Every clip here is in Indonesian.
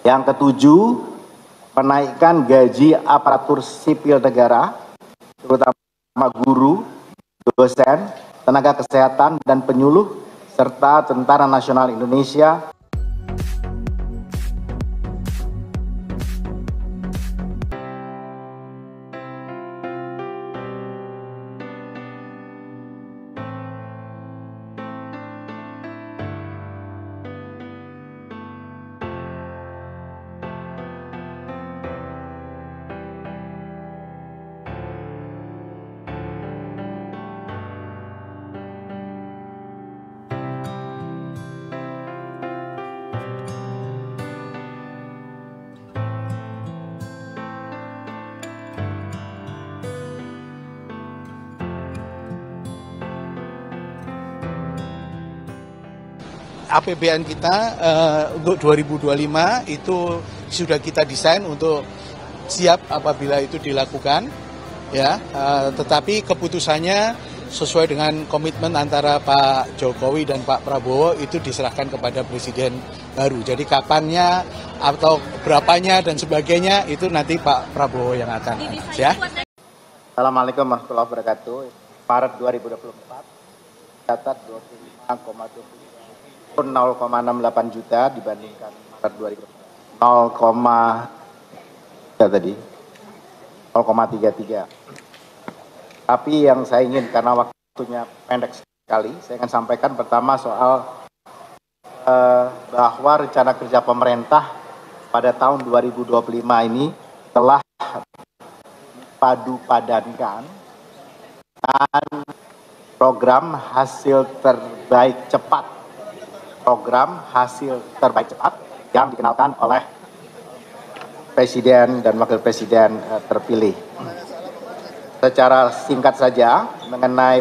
Yang ketujuh, menaikkan gaji aparatur sipil negara, terutama guru, dosen, tenaga kesehatan, dan penyuluh, serta Tentara Nasional Indonesia. APBN kita untuk 2025 itu sudah kita desain untuk siap apabila itu dilakukan, ya. Tetapi keputusannya sesuai dengan komitmen antara Pak Jokowi dan Pak Prabowo itu diserahkan kepada Presiden baru. Jadi kapannya atau berapanya dan sebagainya itu nanti Pak Prabowo yang akan, ya. Assalamualaikum warahmatullahi wabarakatuh. Maret 2024 catat 25,20 0,68 juta dibandingkan Maret 2020 0,33. Tapi yang saya ingin, karena waktunya pendek sekali, saya akan sampaikan pertama soal bahwa rencana kerja pemerintah pada tahun 2025 ini telah padu-padankan program hasil terbaik cepat. Program hasil terbaik cepat yang dikenalkan oleh Presiden dan Wakil Presiden terpilih. Secara singkat saja mengenai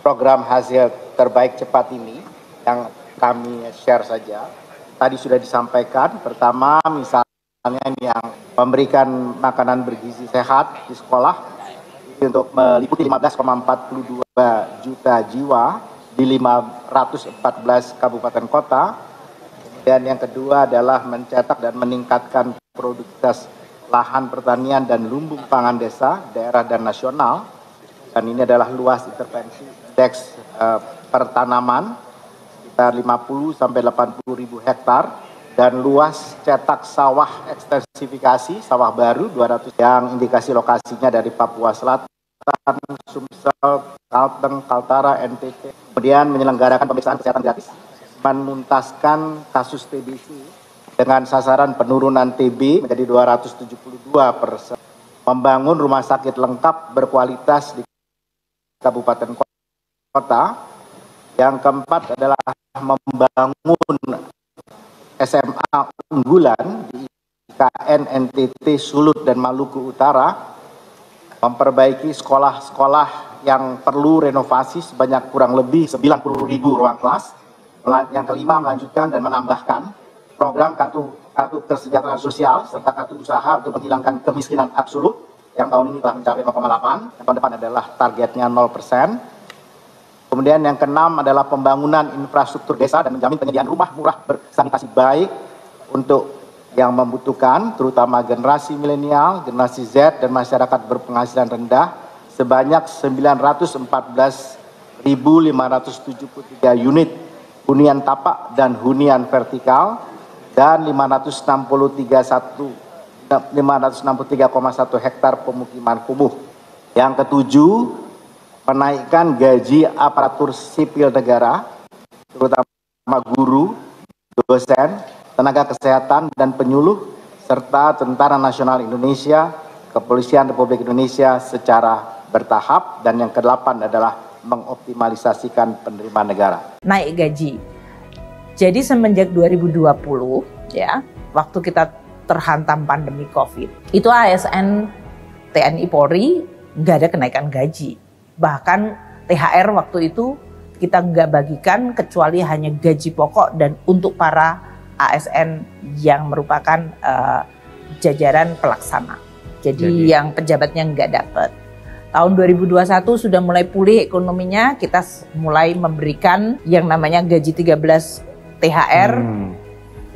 program hasil terbaik cepat ini yang kami share saja. Tadi sudah disampaikan, pertama misalnya ini yang memberikan makanan bergizi sehat di sekolah untuk meliputi 15,42 juta jiwa di 514 kabupaten kota. Dan yang kedua adalah mencetak dan meningkatkan produktivitas lahan pertanian dan lumbung pangan desa, daerah dan nasional. Dan ini adalah luas intervensi indeks pertanaman sekitar 50 sampai 80 ribu hektar, dan luas cetak sawah ekstensifikasi sawah baru 200 yang indikasi lokasinya dari Papua Selatan, Sumsel, Kalteng, Kaltara, NTT. Kemudian menyelenggarakan pemeriksaan kesehatan gratis, menuntaskan kasus TBC dengan sasaran penurunan TB menjadi 272%, membangun rumah sakit lengkap berkualitas di kabupaten kota. Yang keempat adalah membangun SMA unggulan di IKN, NTT, Sulut, dan Maluku Utara, memperbaiki sekolah-sekolah yang perlu renovasi sebanyak kurang lebih 90.000 ruang kelas. Yang kelima, melanjutkan dan menambahkan program kartu kesejahteraan sosial serta kartu usaha untuk menghilangkan kemiskinan absolut yang tahun ini telah mencapai 0,8, tahun depan adalah targetnya 0%. Kemudian yang keenam adalah pembangunan infrastruktur desa dan menjamin penyediaan rumah murah bersanitasi baik untuk yang membutuhkan, terutama generasi milenial, generasi Z, dan masyarakat berpenghasilan rendah, sebanyak 914.573 unit hunian tapak dan hunian vertikal, dan 563,1 hektar pemukiman kumuh. Yang ketujuh, menaikkan gaji aparatur sipil negara, terutama guru, dosen, tenaga kesehatan, dan penyuluh, serta Tentara Nasional Indonesia, Kepolisian Republik Indonesia secara bertahap. Dan yang kedelapan adalah mengoptimalisasikan penerimaan negara. Naik gaji. Jadi semenjak 2020, ya, waktu kita terhantam pandemi COVID, itu ASN TNI Polri nggak ada kenaikan gaji. Bahkan THR waktu itu kita nggak bagikan kecuali hanya gaji pokok dan untuk para ASN yang merupakan jajaran pelaksana. Jadi yang pejabatnya nggak dapat. Tahun 2021 sudah mulai pulih ekonominya, kita mulai memberikan yang namanya gaji 13 THR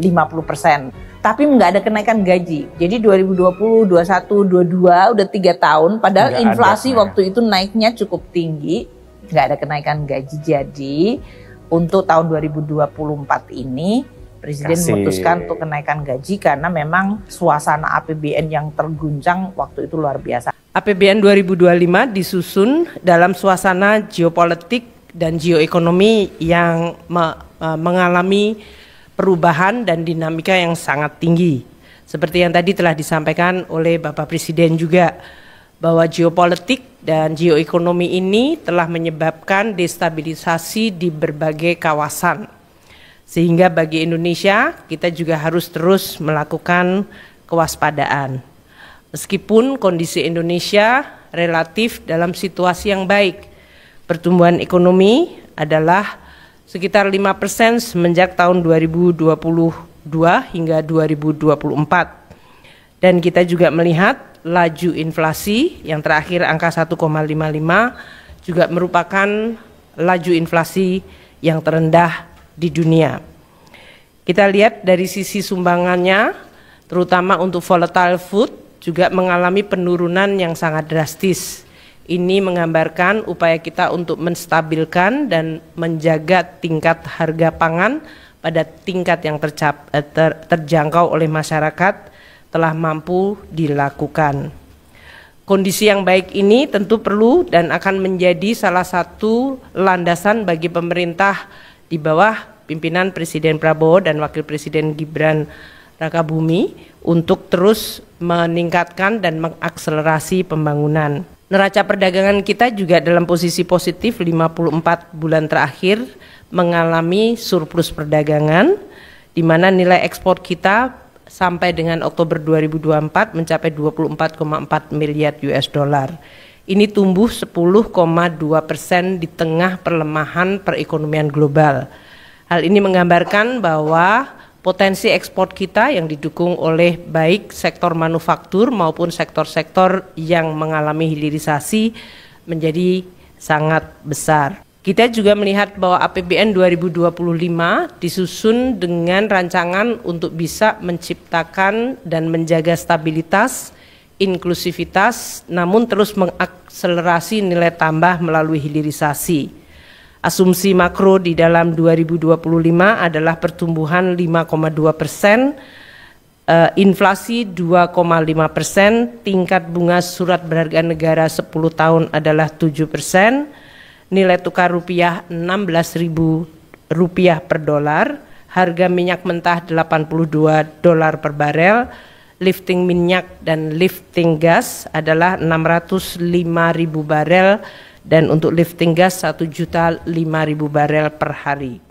50%. tapi nggak ada kenaikan gaji. Jadi 2020, 21, 22 udah 3 tahun, padahal Nggak inflasi ada. waktu itu naiknya cukup tinggi, nggak ada kenaikan gaji. Jadi untuk tahun 2024 ini Presiden memutuskan untuk kenaikan gaji karena memang suasana APBN yang terguncang waktu itu luar biasa. APBN 2025 disusun dalam suasana geopolitik dan geoekonomi yang mengalami perubahan dan dinamika yang sangat tinggi. Seperti yang tadi telah disampaikan oleh Bapak Presiden juga, bahwa geopolitik dan geoekonomi ini telah menyebabkan destabilisasi di berbagai kawasan. Sehingga bagi Indonesia kita juga harus terus melakukan kewaspadaan. Meskipun kondisi Indonesia relatif dalam situasi yang baik, pertumbuhan ekonomi adalah sekitar 5% semenjak tahun 2022 hingga 2024. Dan kita juga melihat laju inflasi yang terakhir angka 1,55 juga merupakan laju inflasi yang terendah di dunia. Kita lihat dari sisi sumbangannya, terutama untuk volatile food juga mengalami penurunan yang sangat drastis. Ini menggambarkan upaya kita untuk menstabilkan dan menjaga tingkat harga pangan pada tingkat yang terjangkau oleh masyarakat telah mampu dilakukan. Kondisi yang baik ini tentu perlu dan akan menjadi salah satu landasan bagi pemerintah di bawah pimpinan Presiden Prabowo dan Wakil Presiden Gibran Rakabuming untuk terus meningkatkan dan mengakselerasi pembangunan. Neraca perdagangan kita juga dalam posisi positif 54 bulan terakhir mengalami surplus perdagangan, di mana nilai ekspor kita sampai dengan Oktober 2024 mencapai 24,4 miliar US dollar. Ini tumbuh 10,2% di tengah perlemahan perekonomian global. Hal ini menggambarkan bahwa potensi ekspor kita yang didukung oleh baik sektor manufaktur maupun sektor-sektor yang mengalami hilirisasi menjadi sangat besar. Kita juga melihat bahwa APBN 2025 disusun dengan rancangan untuk bisa menciptakan dan menjaga stabilitas, inklusivitas, namun terus mengakselerasi nilai tambah melalui hilirisasi. Asumsi makro di dalam 2025 adalah pertumbuhan 5,2%, inflasi 2,5%, tingkat bunga surat berharga negara 10 tahun adalah 7%, nilai tukar rupiah Rp16.000 per dolar, harga minyak mentah $82 per barel, lifting minyak dan lifting gas adalah 605.000 barel, dan untuk lifting gas 1.005.000 barel per hari.